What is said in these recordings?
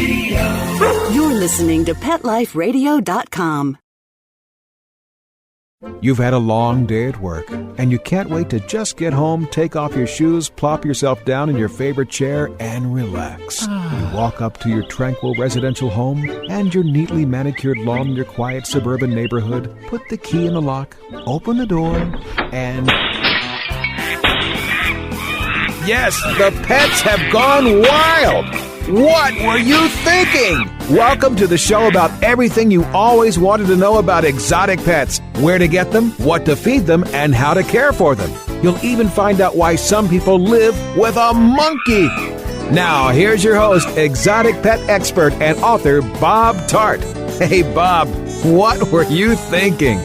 Radio. You're listening to PetLifeRadio.com. You've had a long day at work, and you can't wait to just get home, take off your shoes, plop yourself down in your favorite chair, and relax. You walk up to your tranquil residential home and your neatly manicured lawn in your quiet suburban neighborhood, put the key in the lock, open the door, and... Yes, the pets have gone wild! What were you thinking? Welcome to the show about everything you always wanted to know about exotic pets, where to get them, what to feed them, and how to care for them. You'll even find out why some people live with a monkey. Now, here's your host, exotic pet expert and author Bob Tarte. Hey, Bob, what were you thinking?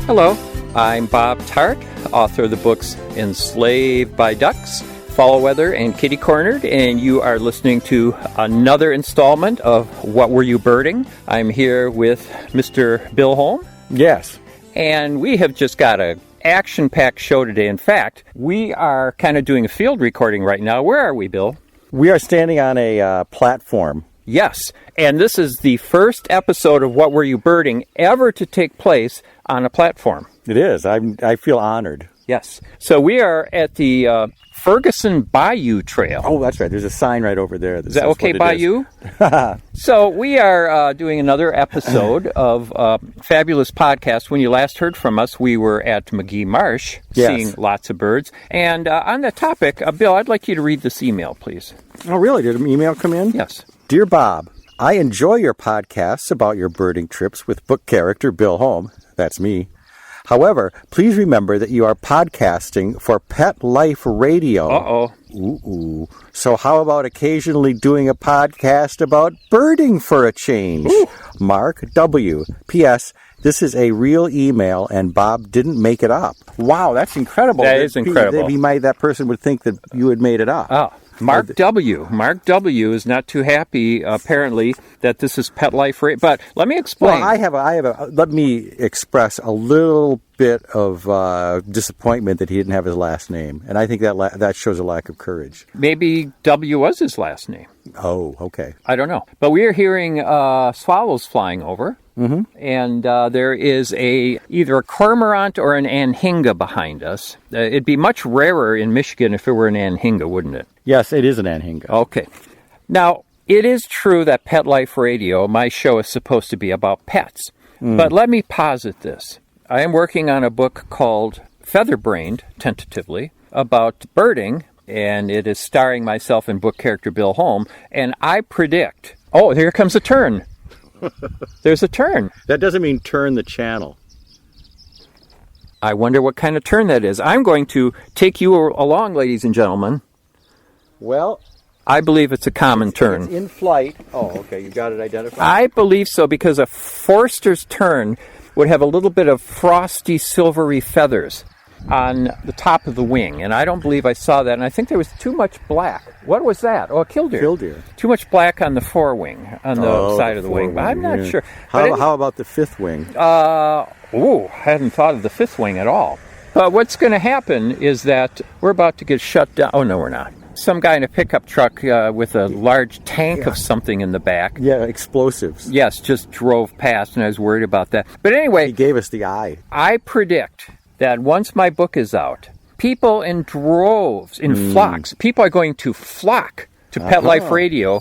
Hello, I'm Bob Tarte, author of the books Enslaved by Ducks, Fall Weather, and Kitty Cornered, and you are listening to another installment of What Were You Birding? I'm here with Mr. Bill Holm. Yes. And we have just got an action-packed show today. In fact, we are kind of doing a field recording right now. Where are we, Bill? We are standing on a platform. Yes, and this is the first episode of What Were You Birding ever to take place on a platform. It is. I feel honored. Yes. So we are at the Ferguson Bayou Trail. Oh, that's right. There's a sign right over there. Is that okay by you? So we are doing another episode of Fabulous Podcast. When you last heard from us, we were at McGee Marsh, seeing lots of birds. And on that topic, Bill, I'd like you to read this email, please. Oh, really? Did an email come in? Yes. Dear Bob, I enjoy your podcasts about your birding trips with book character Bill Holm. That's me. However, please remember that you are podcasting for Pet Life Radio. Uh-oh. Ooh. So how about occasionally doing a podcast about birding for a change? Ooh. Mark W. P.S. This is a real email, and Bob didn't make it up. Wow, that's incredible. That is incredible. That person would think that you had made it up. Oh. Mark W. Mark W. is not too happy, apparently, that this is Pet Life Radio. But let me explain. Well, let me express a little bit of disappointment that he didn't have his last name. And I think that shows a lack of courage. Maybe W was his last name. Oh, okay. I don't know. But we are hearing swallows flying over. Mm-hmm. And there is either a cormorant or an anhinga behind us. It'd be much rarer in Michigan if it were an anhinga, wouldn't it? Yes, it is an anhinga. Okay. Now, it is true that Pet Life Radio, my show, is supposed to be about pets. But let me posit this. I am working on a book called Featherbrained, tentatively, about birding, and it is starring myself and book character Bill Holm, and I predict... Oh, here comes a tern. There's a tern. That doesn't mean turn the channel. I wonder what kind of tern that is. I'm going to take you along, ladies and gentlemen. Well, I believe it's a common tern. It's in flight. Oh, okay. You got it identified? I believe so, because a Forster's tern would have a little bit of frosty, silvery feathers on the top of the wing, and I don't believe I saw that, and I think there was too much black. What was that? Oh, a killdeer. Killdeer. Too much black on the forewing, on the side of the wing, but I'm not sure. How about the fifth wing? I hadn't thought of the fifth wing at all. But what's going to happen is that we're about to get shut down. Oh, no, we're not. Some guy in a pickup truck with a large tank of something in the back. Yeah, explosives. Yes, just drove past, and I was worried about that. But anyway... He gave us the eye. I predict that once my book is out, people in droves, in flocks, people are going to flock to Pet Life Radio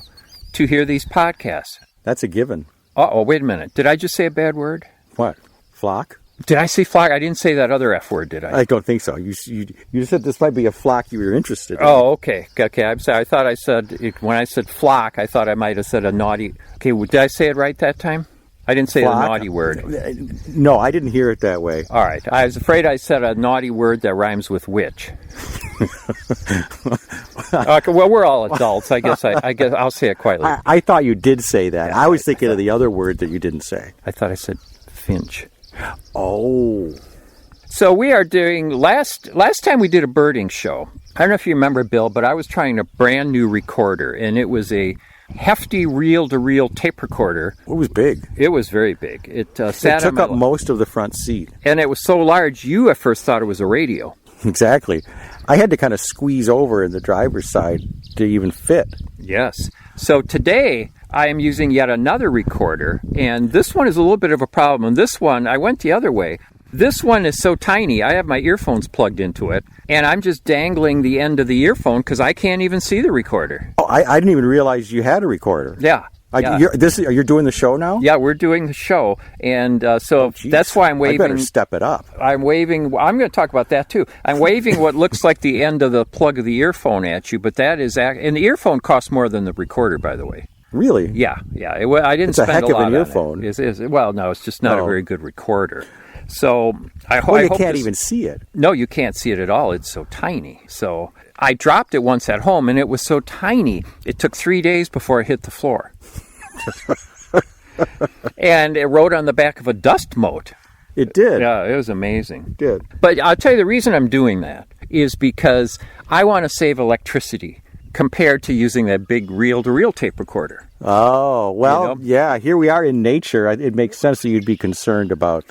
to hear these podcasts. That's a given. Uh-oh, wait a minute. Did I just say a bad word? What? Flock? Did I say flock? I didn't say that other F word, did I? I don't think so. You said this might be a flock you were interested in. Oh, okay. Okay, I'm sorry. I thought I said, when I said flock, I thought I might have said a naughty... Okay, did I say it right that time? I didn't say flock? a naughty word. No, I didn't hear it that way. All right. I was afraid I said a naughty word that rhymes with witch. Okay, well, we're all adults. I guess I'll say it quietly. I thought you did say that. I was thinking of the other word that you didn't say. I thought I said finch. Oh. So we are doing, last time we did a birding show, I don't know if you remember, Bill, but I was trying a brand new recorder, and it was a hefty reel-to-reel tape recorder. It was big. It was very big. It took up most of the front seat. And it was so large, you at first thought it was a radio. Exactly. I had to kind of squeeze over in the driver's side to even fit. Yes. So today, I am using yet another recorder, and this one is a little bit of a problem. And this one, I went the other way. This one is so tiny, I have my earphones plugged into it, and I'm just dangling the end of the earphone because I can't even see the recorder. Oh, I didn't even realize you had a recorder. Yeah. Yeah. You're doing the show now? Yeah, we're doing the show, and that's why I'm waving. I better step it up. I'm waving. I'm going to talk about that too. I'm waving what looks like the end of the plug of the earphone at you, but that is, and the earphone costs more than the recorder, by the way. Really? Yeah. I didn't spend a lot on it. It's a heck of an earphone. Well, no, it's just not a very good recorder. So I hope you can't even see it. No, you can't see it at all. It's so tiny. So I dropped it once at home, and it was so tiny. It took 3 days before it hit the floor. And it rode on the back of a dust moat. It did. Yeah, it was amazing. It did. But I'll tell you the reason I'm doing that is because I want to save electricity compared to using that big reel-to-reel tape recorder. Oh, well, yeah, here we are in nature. It makes sense that you'd be concerned about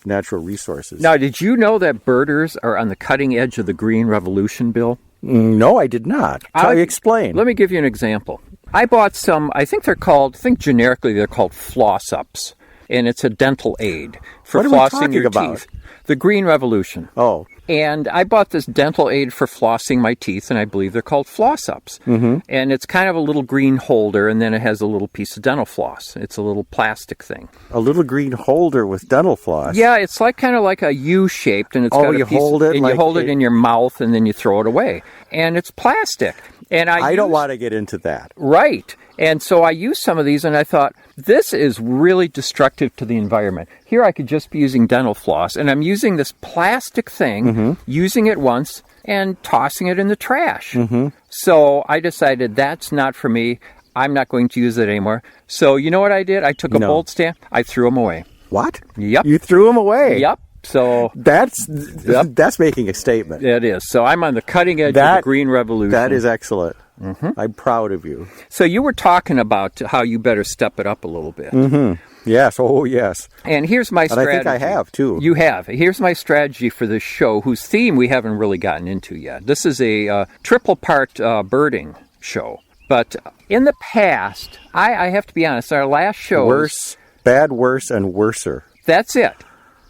natural resources. Now, did you know that birders are on the cutting edge of the Green Revolution, Bill? No, I did not. Explain. Let me give you an example. I bought some, I think generically they're called floss-ups, and it's a dental aid for flossing your teeth. The Green Revolution. Oh. And I bought this dental aid for flossing my teeth, and I believe they're called floss-ups. Mm-hmm. And it's kind of a little green holder, and then it has a little piece of dental floss. It's a little plastic thing. A little green holder with dental floss? Yeah, it's kind of like a U-shaped, and it's got a piece, hold it, and you hold it in your mouth, and then you throw it away. And it's plastic. And I don't want to get into that. Right. And so I used some of these, and I thought, this is really destructive to the environment. Here I could just be using dental floss, and I'm using this plastic thing, using it once, and tossing it in the trash. Mm-hmm. So I decided that's not for me. I'm not going to use it anymore. So you know what I did? I took a bolt stamp. I threw them away. What? Yep. You threw them away? Yep. So that's making a statement. It is. So I'm on the cutting edge of the Green Revolution. That is excellent. Mm-hmm. I'm proud of you. So you were talking about how you better step it up a little bit. Mm-hmm. Yes. Oh, yes. And here's my strategy. And I think I have, too. You have. Here's my strategy for this show, whose theme we haven't really gotten into yet. This is a triple-part birding show. But in the past, I have to be honest, our last show... Worse, bad, worse, and worser. That's it.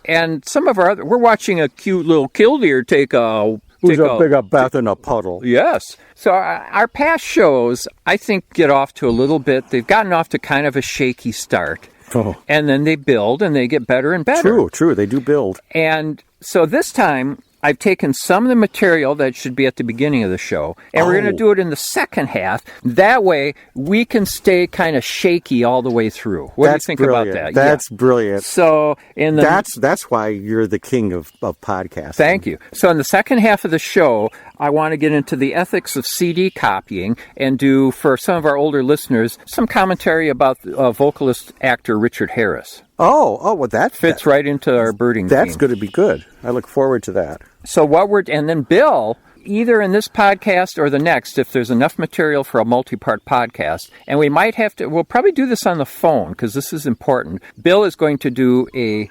And some of our other... We're watching a cute little killdeer take a big bath in a puddle. Yes. So our past shows, I think, get off to a little bit. They've gotten off to kind of a shaky start. Oh. And then they build, and they get better and better. True. They do build. And so this time, I've taken some of the material that should be at the beginning of the show, and we're going to do it in the second half. That way, we can stay kind of shaky all the way through. What do you think about that? That's brilliant. So that's why you're the king of podcasting. Thank you. So in the second half of the show, I want to get into the ethics of CD copying and do, for some of our older listeners, some commentary about vocalist actor Richard Harris. Oh, well, that fits right into our birding theme. That's going to be good. I look forward to that. So and then Bill, either in this podcast or the next, if there's enough material for a multi-part podcast, and we'll probably do this on the phone because this is important. Bill is going to do a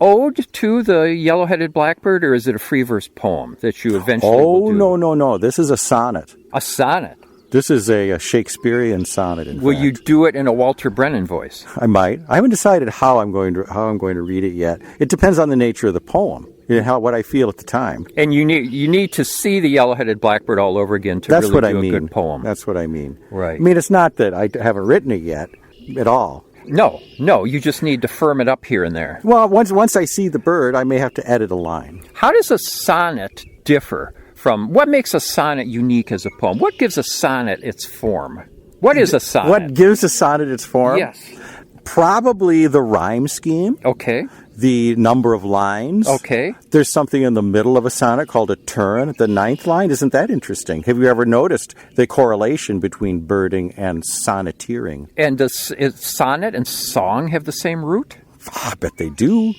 ode to the Yellow-headed Blackbird, or is it a free verse poem that you eventually will do? No. This is a sonnet. A sonnet? This is a Shakespearean sonnet, in Will fact. you do it in a Walter Brennan voice? I might. I haven't decided how I'm going to read it yet. It depends on the nature of the poem, what I feel at the time. And you need to see the Yellow-headed Blackbird all over again to That's really what do I mean. a good poem. That's what I mean. Right. I mean, it's not that I haven't written it yet at all. No, you just need to firm it up here and there. Well, once I see the bird, I may have to edit a line. How does a sonnet differ from what makes a sonnet unique as a poem? What gives a sonnet its form? What is a sonnet? What gives a sonnet its form? Yes. Probably the rhyme scheme. Okay. The number of lines. Okay. There's something in the middle of a sonnet called a turn at the 9th line. Isn't that interesting? Have you ever noticed the correlation between birding and sonneteering? And does sonnet and song have the same root? I bet they do.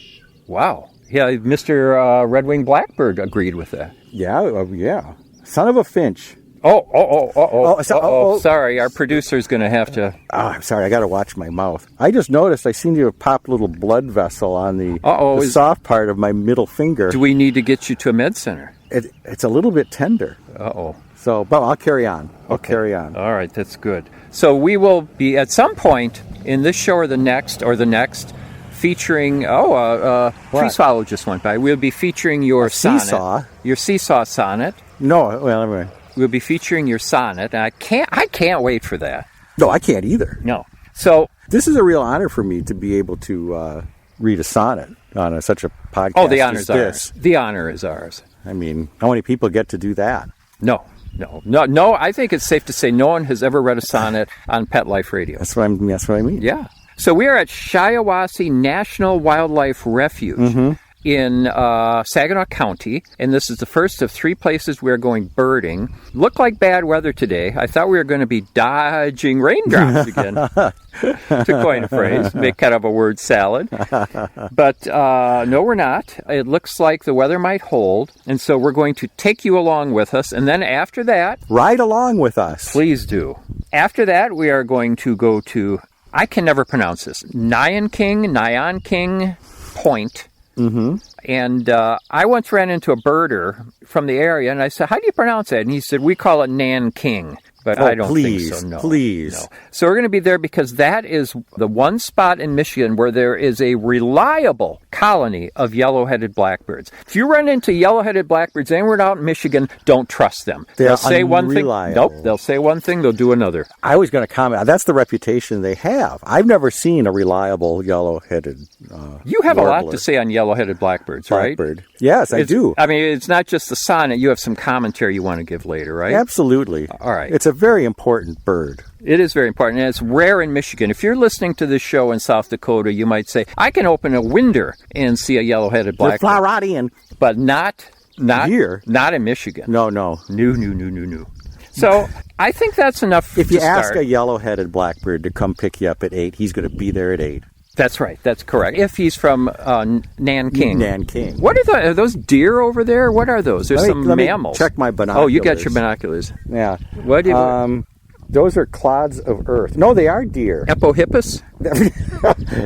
Wow. Yeah, Mr. Red-winged Blackbird agreed with that. Yeah. Son of a finch. Oh, sorry. Our producer's going to have to... Oh, I'm sorry. I got to watch my mouth. I just noticed I seem to have popped a little blood vessel on the soft part of my middle finger. Do we need to get you to a med center? It's a little bit tender. Uh-oh. So, but I'll carry on. I'll carry on. All right, that's good. So we will be at some point in this show or the next, featuring, tree swallow just went by. We'll be featuring your sonnet. Seesaw? Your seesaw sonnet. No, well, anyway. We'll be featuring your sonnet, and I can't wait for that. No, I can't either. No. So this is a real honor for me to be able to read a sonnet on such a podcast. Oh, the honor is as ours. The honor is ours. I mean, how many people get to do that? No. I think it's safe to say no one has ever read a sonnet on Pet Life Radio. That's what I mean. Yeah. So we are at Shiawassee National Wildlife Refuge in Saginaw County, and this is the first of 3 places we're going birding. Looked like bad weather today. I thought we were going to be dodging raindrops again, to coin a phrase, make kind of a word salad. But no, we're not. It looks like the weather might hold, and so we're going to take you along with us, and then after that... Ride along with us. Please do. After that, we are going to go to, I can never pronounce this, Nayanquing Point. Mm-hmm. And I once ran into a birder from the area, and I said, how do you pronounce that? And he said, we call it Nayanquing. But I don't think so, no. Please. No. So we're going to be there because that is the one spot in Michigan where there is a reliable colony of yellow-headed blackbirds. If you run into yellow-headed blackbirds anywhere out in Michigan, don't trust them. They'll say one thing. Nope, they'll say one thing, they'll do another. I was going to comment. That's the reputation they have. I've never seen a reliable yellow-headed You have warbler. A lot to say on yellow-headed blackbirds, right? Blackbird. Yes, I do. I mean, it's not just the sonnet. You have some commentary you want to give later, right? Absolutely. All right. It's a very important bird. It is very important, and it's rare in Michigan. If you're listening to this show in South Dakota, you might say, I can open a window and see a yellow-headed blackbird. Floridian. But not here. Not in Michigan. No. No. So I think that's enough If you to ask start. a yellow-headed blackbird to come pick you up at 8, he's going to be there at 8. That's right. That's correct. If he's from Nayanquing. Nayanquing. What are those deer over there? What are those? There's some mammals. Check my binoculars. Oh, you got your binoculars. Yeah. What do you... Those are clods of earth. No, they are deer. Epohippus?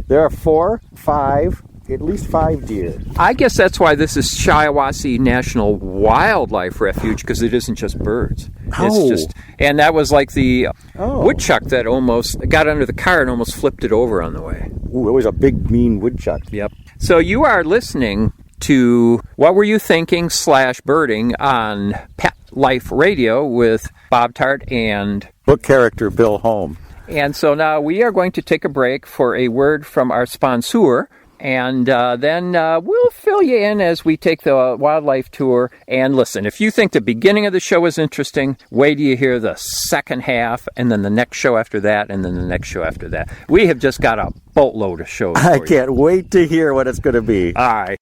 There are 4, 5, at least 5 deer. I guess that's why this is Shiawassee National Wildlife Refuge, because it isn't just birds. Oh. And that was like the woodchuck that almost got under the car and almost flipped it over on the way. Ooh, it was a big, mean woodchuck. Yep. So you are listening to What Were You Thinking / Birding on Pet Life Radio with Bob Tarte and book character Bill Holm. And so now we are going to take a break for a word from our sponsor, and then we'll fill you in as we take the wildlife tour. And listen, if you think the beginning of the show is interesting, wait till you hear the second half, and then the next show after that, and then the next show after that. We have just got a boatload of shows for I can't wait to hear what it's going to be. All right.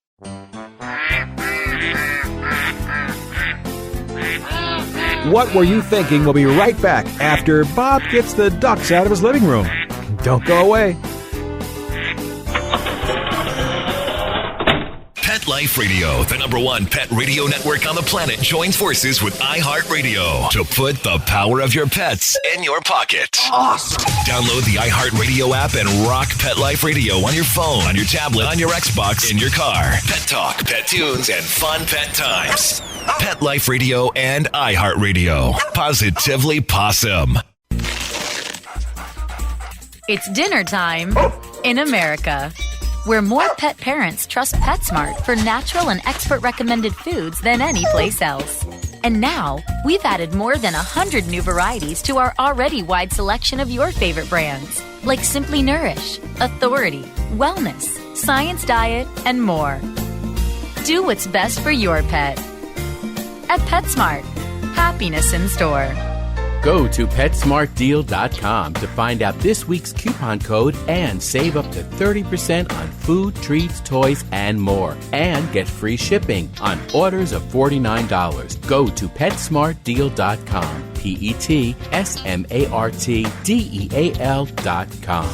What Were You Thinking? We'll be right back after Bob gets the ducks out of his living room. Don't go away. Pet Life Radio, the #1 pet radio network on the planet, joins forces with iHeartRadio to put the power of your pets in your pocket. Awesome. Download the iHeartRadio app and rock Pet Life Radio on your phone, on your tablet, on your Xbox, in your car. Pet talk, pet tunes, and fun pet times. Pet Life Radio and iHeartRadio. Positively Possum. It's dinner time in America, where more pet parents trust PetSmart for natural and expert-recommended foods than any place else. And now, we've added more than 100 new varieties to our already wide selection of your favorite brands, like Simply Nourish, Authority, Wellness, Science Diet, and more. Do what's best for your pet. At PetSmart, happiness in store. Go to PetSmartDeal.com to find out this week's coupon code and save up to 30% on food, treats, toys, and more. And get free shipping on orders of $49. Go to PetSmartDeal.com. PetSmartDeal.com.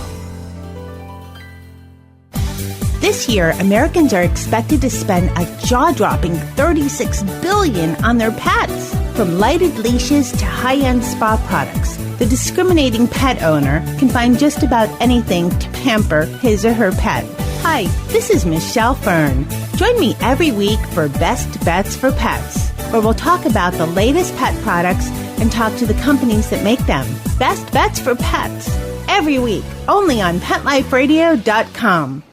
This year, Americans are expected to spend a jaw-dropping $36 billion on their pets. From lighted leashes to high-end spa products, the discriminating pet owner can find just about anything to pamper his or her pet. Hi, this is Michelle Fern. Join me every week for Best Bets for Pets, where we'll talk about the latest pet products and talk to the companies that make them. Best Bets for Pets. Every week, only on PetLifeRadio.com.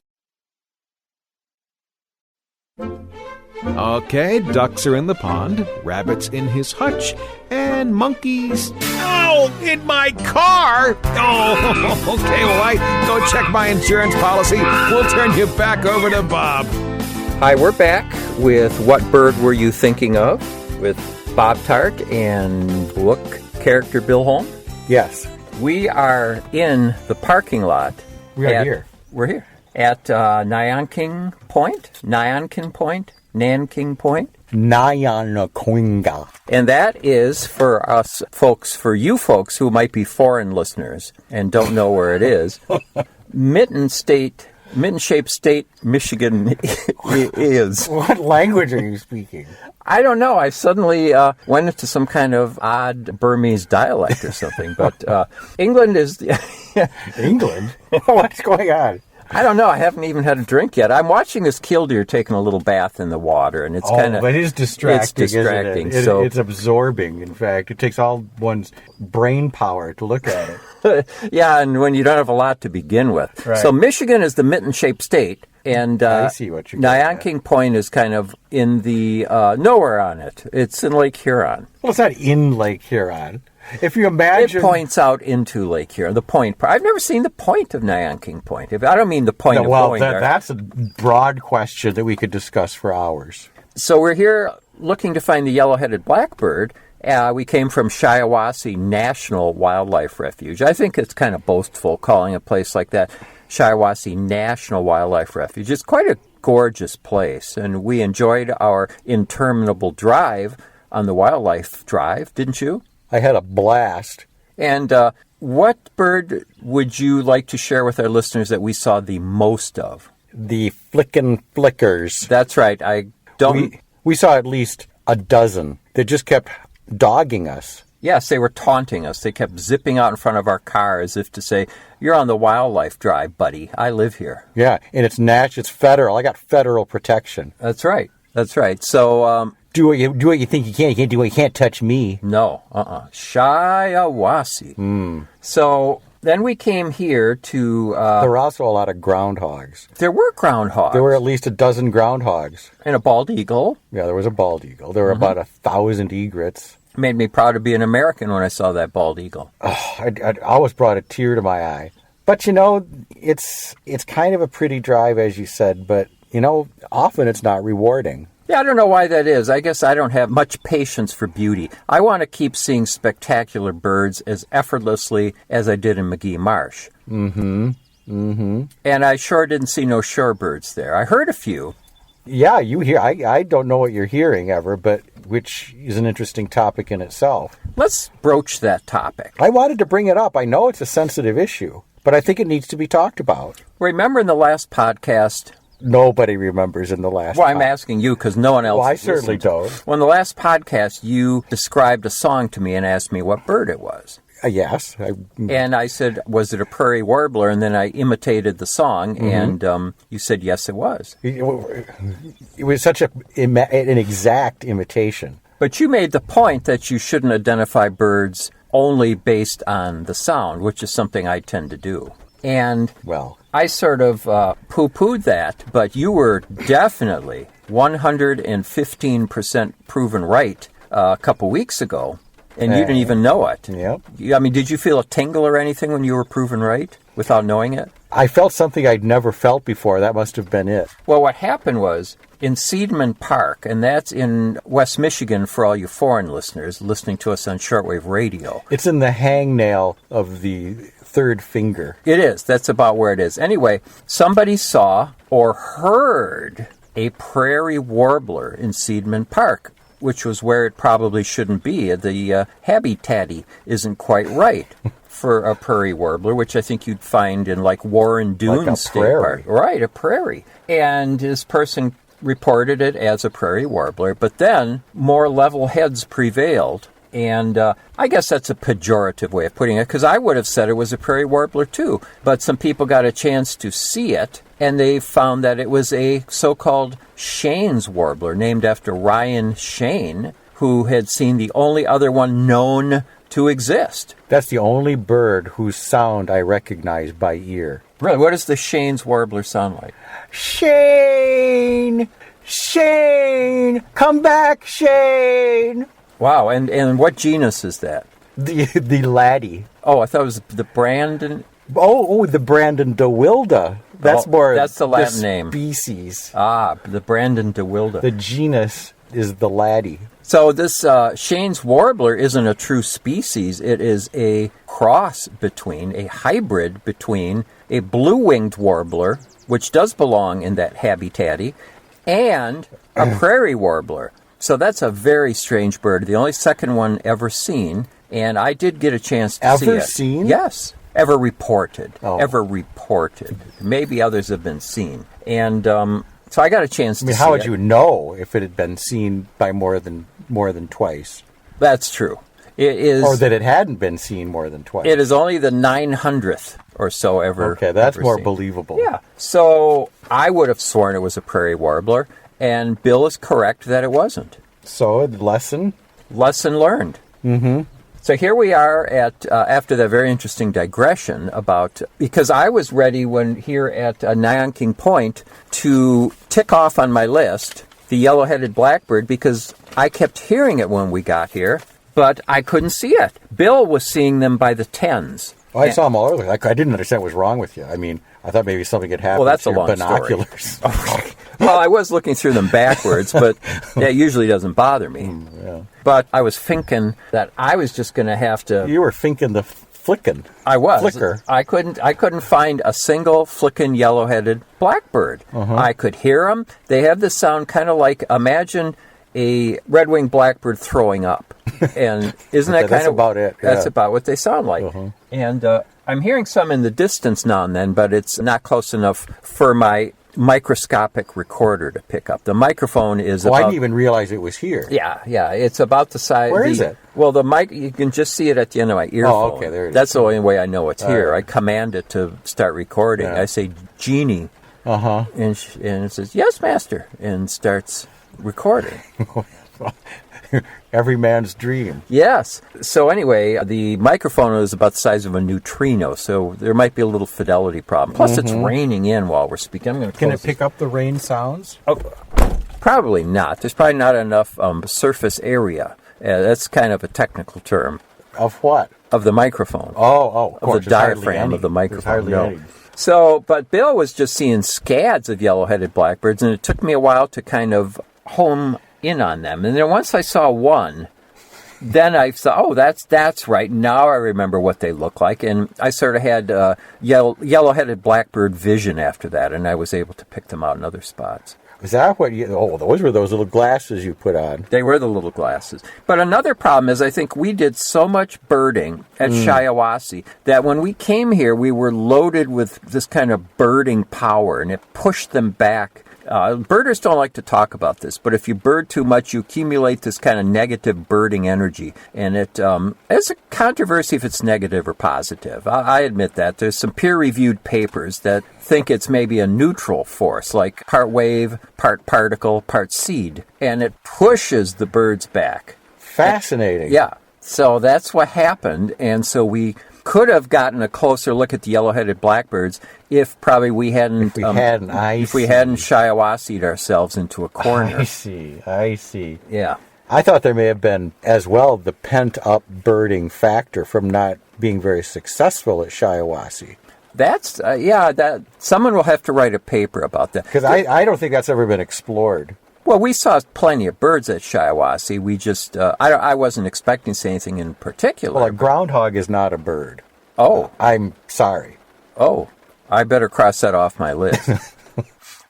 Okay, ducks are in the pond, rabbits in his hutch, and monkeys... Oh, in my car! Oh, okay, well, I go check my insurance policy. We'll turn you back over to Bob. Hi, we're back with What Bird Were You Thinking Of? With Bob Tarte and book character Bill Holm. Yes. We are in the parking lot. We're here at Nayanquing Point. Nayanquing. And that is for us folks, for you folks who might be foreign listeners and don't know where it is. Mitten-shaped state, Michigan is. What language are you speaking? I don't know. I suddenly went into some kind of odd Burmese dialect or something. But England is... England? What's going on? I don't know. I haven't even had a drink yet. I'm watching this killdeer taking a little bath in the water, and it's kind of... but it is distracting, It's distracting. Isn't it? It's absorbing, in fact. It takes all one's brain power to look at it. Yeah, and when you don't have a lot to begin with. Right. So Michigan is the mitten-shaped state, and I see what you're Nayanquing Point is kind of in the nowhere on it. It's in Lake Huron. Well, it's not in Lake Huron. If you imagine... It points out into Lake Huron. The point. I've never seen the point of Nayanquing Point. I don't mean the point of going there. That's a broad question that we could discuss for hours. So we're here looking to find the yellow-headed blackbird. We came from Shiawassee National Wildlife Refuge. I think it's kind of boastful calling a place like that Shiawassee National Wildlife Refuge. It's quite a gorgeous place, and we enjoyed our interminable drive on the wildlife drive, didn't you? I had a blast. And what bird would you like to share with our listeners that we saw the most of? The flickin' flickers. That's right. We saw at least a dozen. They just kept dogging us. Yes, they were taunting us. They kept zipping out in front of our car as if to say, "You're on the wildlife drive, buddy. I live here." Yeah, and it's federal. I got federal protection. That's right. So... do what you think you can. You can't do what you can't touch me. No, Shiawassee. So then we came here to... there were also a lot of groundhogs. There were groundhogs. There were at least a dozen groundhogs. And a bald eagle. Yeah, there was a bald eagle. There were about 1,000 egrets. Made me proud to be an American when I saw that bald eagle. Oh, I always brought a tear to my eye. But, it's kind of a pretty drive, as you said, but, often it's not rewarding. Yeah, I don't know why that is. I guess I don't have much patience for beauty. I want to keep seeing spectacular birds as effortlessly as I did in McGee Marsh. And I sure didn't see no shorebirds there. I heard a few. Yeah, you hear. I don't know what you're hearing ever, but which is an interesting topic in itself. Let's broach that topic. I wanted to bring it up. I know it's a sensitive issue, but I think it needs to be talked about. Remember in the last podcast... Nobody remembers in the last Well, I'm asking you because no one else I certainly don't. Well, in the last podcast, you described a song to me and asked me what bird it was. Yes. And I said, was it a prairie warbler? And then I imitated the song, and you said, yes, it was. It was such an exact imitation. But you made the point that you shouldn't identify birds only based on the sound, which is something I tend to do. And I sort of poo-pooed that, but you were definitely 115% proven right a couple weeks ago, and you didn't even know it. Yep. I mean, did you feel a tingle or anything when you were proven right without knowing it? I felt something I'd never felt before. That must have been it. Well, what happened was, in Seidman Park, and that's in West Michigan for all you foreign listeners listening to us on shortwave radio. It's in the hangnail of the third finger. It is. That's about where it is. Anyway, somebody saw or heard a prairie warbler in Seidman Park, which was where it probably shouldn't be. The habitat isn't quite right for a prairie warbler, which I think you'd find in like Warren Dunes State Park. Right, a prairie. And this person reported it as a prairie warbler, but then more level heads prevailed. And I guess that's a pejorative way of putting it, because I would have said it was a prairie warbler too. But some people got a chance to see it, and they found that it was a so-called Shane's warbler, named after Ryan Shane, who had seen the only other one known to exist. That's the only bird whose sound I recognize by ear. Really, what does the Shane's warbler sound like? Shane! Shane! Come back, Shane! Wow, and what genus is that? The laddie. Oh, I thought it was the Brandon. Oh, the Brandon DeWilde. That's more. That's the Latin name. Species. The Brandon DeWilde. The genus is the laddie. So this Shane's warbler isn't a true species. It is a a hybrid between a blue-winged warbler, which does belong in that habitat, and a prairie warbler. So that's a very strange bird. The only second one ever seen, and I did get a chance to see it. Ever seen? Yes. Ever reported. Oh. Ever reported. Maybe others have been seen. And so I got a chance to see it. How would you know if it had been seen by more than twice? That's true. It is, or that it hadn't been seen more than twice. It is only the 900th or so ever. Okay, that's ever more seen. believable. Yeah. So I would have sworn it was a prairie warbler, and Bill is correct that it wasn't. So, lesson learned. Mm-hmm. So here we are at after that very interesting digression about, because I was ready here at Nayanquing Point to tick off on my list the yellow-headed blackbird, because I kept hearing it when we got here, but I couldn't see it. Bill was seeing them by the tens. Oh, I saw them all earlier. I didn't understand what was wrong with you. I mean, I thought maybe something had happened that's to a your long binoculars. Well, I was looking through them backwards, but that usually doesn't bother me. Yeah. But I was thinking that I was just going to have to... You were thinking the flickin'. I was. Flicker. I couldn't find a single flickin' yellow-headed blackbird. Uh-huh. I could hear them. They have this sound kind of like, imagine a red-winged blackbird throwing up. And isn't that kind that's of... about it. Yeah. That's about what they sound like. Uh-huh. And I'm hearing some in the distance now and then, but it's not close enough for my microscopic recorder to pick up. The microphone is I didn't even realize it was here. Yeah. It's about the size... Where is it? Well, the mic, you can just see it at the end of my earphone. Oh, okay, there it is. That's the only way I know it's here. Right. I command it to start recording. Yeah. I say, Jeannie. Uh-huh. And it says, yes, master, and starts recording. Every man's dream. Yes. So anyway, the microphone is about the size of a neutrino, so there might be a little fidelity problem. Plus, it's raining in while we're speaking. I'm going to Can it pick up the rain sounds? Oh, probably not. There's probably not enough surface area. That's kind of a technical term. Of what? Of the microphone. Oh, of course. Of the diaphragm of the microphone. There's hardly any. So, but Bill was just seeing scads of yellow-headed blackbirds, and it took me a while to kind of home in on them. And then once I saw one, then I saw, that's right. Now I remember what they look like. And I sort of had yellow-headed blackbird vision after that, and I was able to pick them out in other spots. Is that what those were those little glasses you put on. They were the little glasses. But another problem is I think we did so much birding at Shiawassee that when we came here, we were loaded with this kind of birding power, and it pushed them back. Birders don't like to talk about this, but if you bird too much, you accumulate this kind of negative birding energy. And it's a controversy if it's negative or positive. I admit that. There's some peer-reviewed papers that think it's maybe a neutral force, like part wave, part particle, part seed. And it pushes the birds back. Fascinating. Yeah. So that's what happened. And so we could have gotten a closer look at the yellow-headed blackbirds if probably we hadn't Shiawassee'd ourselves into a corner. I see. Yeah. I thought there may have been as well the pent-up birding factor from not being very successful at Shiawassee. That's that someone will have to write a paper about that, because I don't think that's ever been explored. Well, we saw plenty of birds at Shiawassee. We just, I wasn't expecting to see anything in particular. Well, a groundhog is not a bird. Oh. I'm sorry. Oh, I better cross that off my list.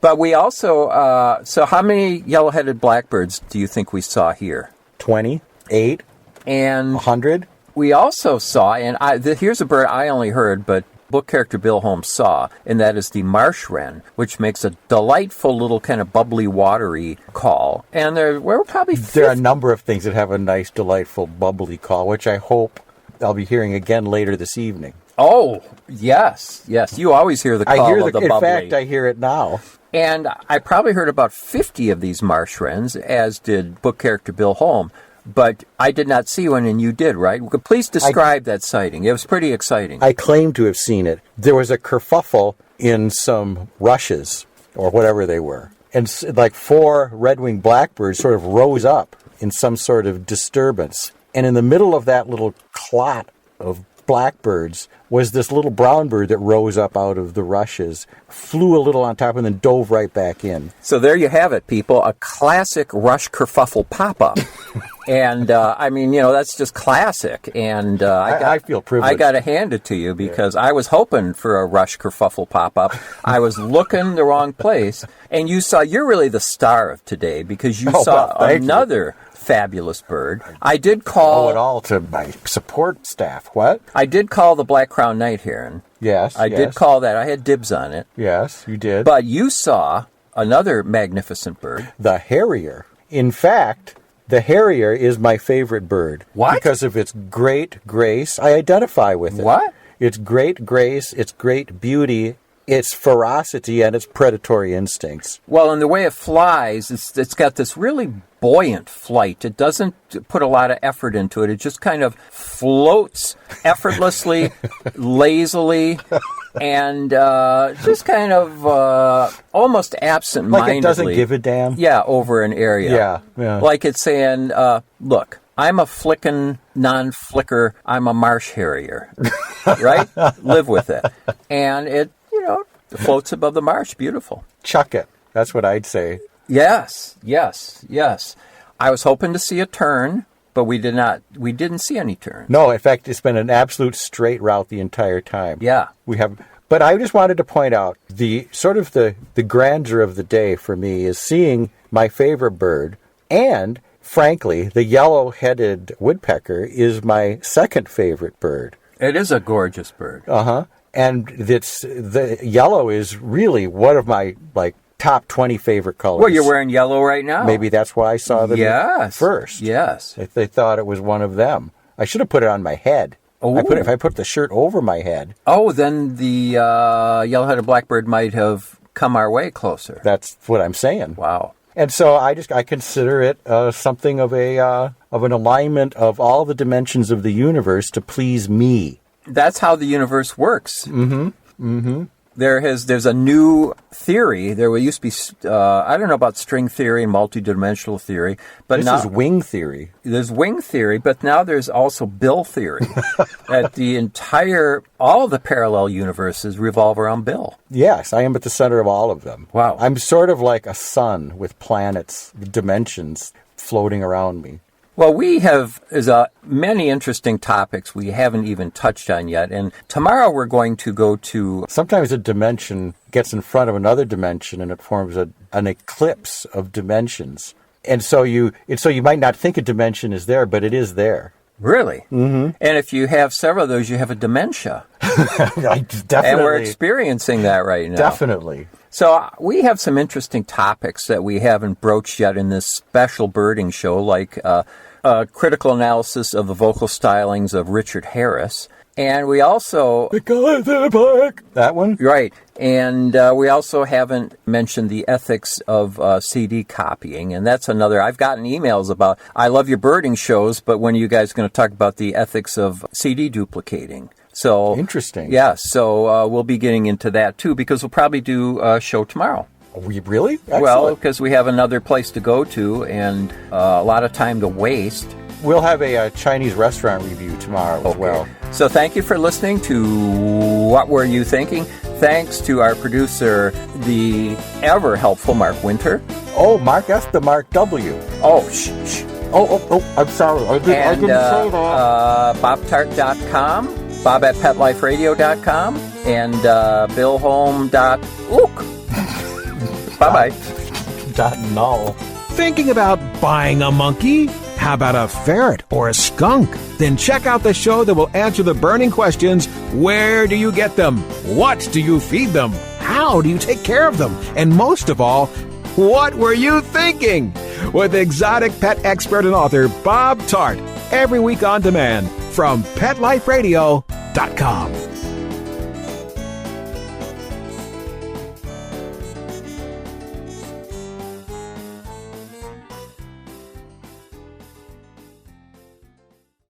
But we also, so how many yellow-headed blackbirds do you think we saw here? 20? 8? And 100? We also saw, and here's a bird I only heard, but book character Bill Holm saw, and that is the marsh wren, which makes a delightful little kind of bubbly, watery call. And there are probably 50. There are a number of things that have a nice, delightful, bubbly call, which I hope I'll be hearing again later this evening. Oh, yes. You always hear the call of the bubbly. In fact, I hear it now. And I probably heard about 50 of these marsh wrens, as did book character Bill Holm. but I did not see one, and you did, right? Please describe that sighting. It was pretty exciting. I claim to have seen it. There was a kerfuffle in some rushes, or whatever they were. And like 4 red-winged blackbirds sort of rose up in some sort of disturbance. And in the middle of that little clot of blackbirds was this little brown bird that rose up out of the rushes, flew a little on top, and then dove right back in. So there you have it, people. A classic rush kerfuffle pop-up. And, I mean, you know, that's just classic. And I feel privileged. I got to hand it to you because I was hoping for a rush kerfuffle pop-up. I was looking the wrong place. And you're really the star of today because you saw another fabulous bird. I did call... owe it all to my support staff. What? I did call the black-crowned night heron. Yes, I did call that. I had dibs on it. Yes, you did. But you saw another magnificent bird. The harrier. In fact, the harrier is my favorite bird. What? Because of its great grace. I identify with it. What? Its great grace, its great beauty, its ferocity, and its predatory instincts. Well, in the way it flies, it's got this really buoyant flight. It doesn't put a lot of effort into it. It just kind of floats effortlessly, lazily, and just kind of almost absent-mindedly. Like it doesn't give a damn? Yeah, over an area. Yeah. Like it's saying, look, I'm a flickin' non-flicker, I'm a marsh harrier, right? Live with it. And it, you know, floats above the marsh. Beautiful. Chuck it. That's what I'd say. Yes. I was hoping to see a tern, but we didn't see any terns. No, in fact, it's been an absolute straight route the entire time. Yeah. But I just wanted to point out the grandeur of the day for me is seeing my favorite bird, and frankly, the yellow-headed woodpecker is my second favorite bird. It is a gorgeous bird. Uh-huh. And the yellow is really one of my, top 20 favorite colors. Well, you're wearing yellow right now. Maybe that's why I saw them first. Yes. They thought it was one of them. I should have put it on my head. If I put the shirt over my head. Oh, then the yellow-headed blackbird might have come our way closer. That's what I'm saying. Wow. And so I consider it something of an alignment of all the dimensions of the universe to please me. That's how the universe works. Mm-hmm. Mm-hmm. There's a new theory. There used to be, I don't know about string theory and multidimensional theory, but this is wing theory. There's wing theory, but now there's also Bill theory. That all the parallel universes revolve around Bill. Yes, I am at the center of all of them. Wow. I'm sort of like a sun with planets, dimensions floating around me. Well, we have many interesting topics we haven't even touched on yet. And tomorrow we're going to go to... Sometimes a dimension gets in front of another dimension and it forms an eclipse of dimensions. And so you might not think a dimension is there, but it is there. Really? Mm-hmm. And if you have several of those, you have a dementia. Definitely. And we're experiencing that right now. Definitely. So we have some interesting topics that we haven't broached yet in this special birding show, like a critical analysis of the vocal stylings of Richard Harris. And we also... The guys in the park. That one? Right. And we also haven't mentioned the ethics of CD copying. And that's another... I've gotten emails about, I love your birding shows, but when are you guys going to talk about the ethics of CD duplicating? So interesting. Yeah, so we'll be getting into that, too, because we'll probably do a show tomorrow. Really? Excellent. Well, because we have another place to go to and a lot of time to waste. We'll have a Chinese restaurant review tomorrow as well. So thank you for listening to What Were You Thinking? Thanks to our producer, the ever helpful Mark Winter. Oh, Mark S. the Mark W. Oh, shh. Oh, I'm sorry. I didn't say that. BobTarte.com, Bob at PetLifeRadio.com, and BillHolm.ook. Bye-bye. .null. Thinking about buying a monkey? How about a ferret or a skunk? Then check out the show that will answer the burning questions. Where do you get them? What do you feed them? How do you take care of them? And most of all, what were you thinking? With exotic pet expert and author Bob Tarte. Every week on demand from PetLifeRadio.com.